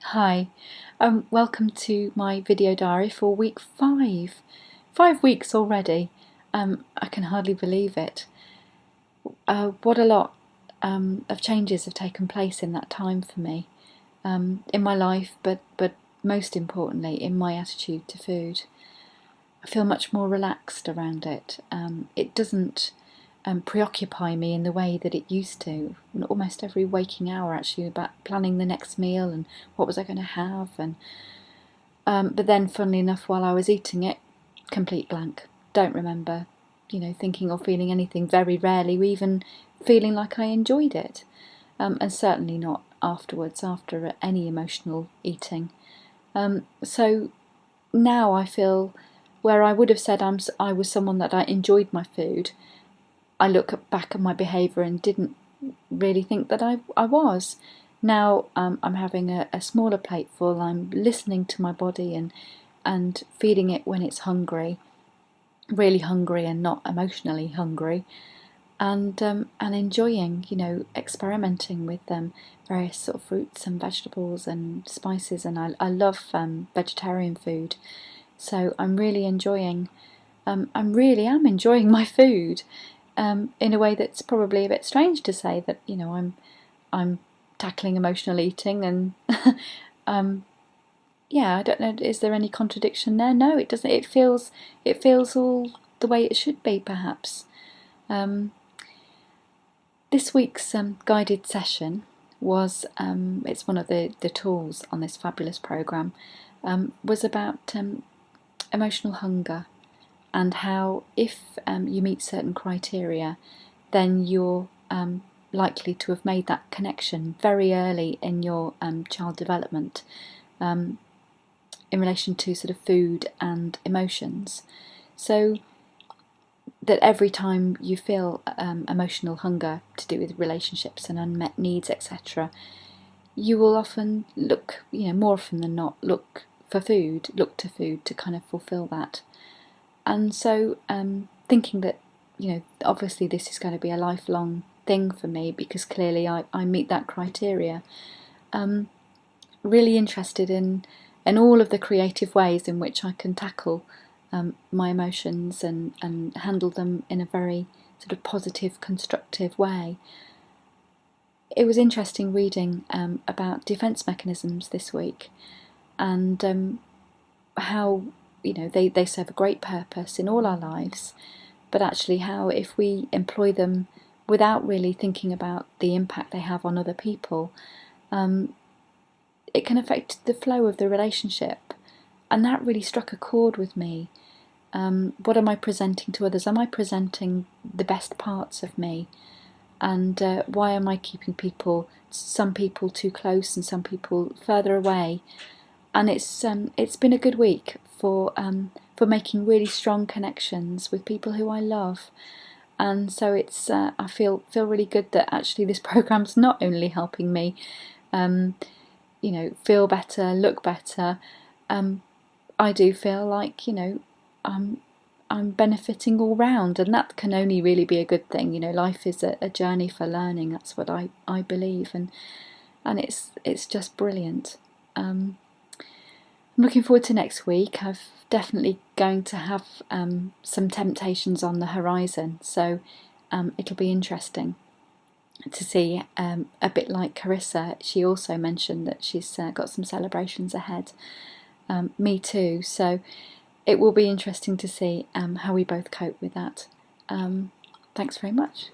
Hi, welcome to my video diary for week 5. 5 weeks already. I can hardly believe it. What a lot of changes have taken place in that time for me, in my life, but most importantly in my attitude to food. I feel much more relaxed around it. It doesn't preoccupy me in the way that it used to. Almost every waking hour, actually, about planning the next meal and what was I going to have. And but then, funnily enough, while I was eating it, complete blank. Don't remember, thinking or feeling anything. Very rarely, even feeling like I enjoyed it, and certainly not afterwards, after any emotional eating. So now I feel where I would have said I was someone that I enjoyed my food. I look back at my behaviour and didn't really think that I was. Now I'm having a smaller plateful. I'm listening to my body and feeding it when it's hungry, really hungry and not emotionally hungry, and enjoying, experimenting with various sort of fruits and vegetables and spices. And I love vegetarian food, so I'm really enjoying. I am enjoying my food, in a way that's probably a bit strange to say that I'm tackling emotional eating and yeah, I don't know. Is there any contradiction there? No, it doesn't. It feels all the way it should be, perhaps. Um, this week's guided session was it's one of the tools on this fabulous program, was about emotional hunger and how if you meet certain criteria, then you're likely to have made that connection very early in your child development, in relation to sort of food and emotions. So that every time you feel emotional hunger to do with relationships and unmet needs, etc., you will often look, more often than not, look to food to kind of fulfill that. And so thinking that, obviously this is going to be a lifelong thing for me because clearly I meet that criteria. Really interested in all of the creative ways in which I can tackle my emotions and handle them in a very sort of positive, constructive way. It was interesting reading about defence mechanisms this week and how they serve a great purpose in all our lives, but actually how if we employ them without really thinking about the impact they have on other people, it can affect the flow of the relationship. And that really struck a chord with me. What am I presenting to others? Am I presenting the best parts of me? And why am I keeping some people too close and some people further away? And it's been a good week for making really strong connections with people who I love. And so it's I feel really good that actually this program's not only helping me feel better, look better. I do feel like I'm benefiting all round, and that can only really be a good thing. Life is a journey for learning. That's what I believe, and it's just brilliant. I'm looking forward to next week. I've definitely going to have some temptations on the horizon, so it'll be interesting to see. A bit like Carissa, she also mentioned that she's got some celebrations ahead. Me too, so it will be interesting to see how we both cope with that. Thanks very much.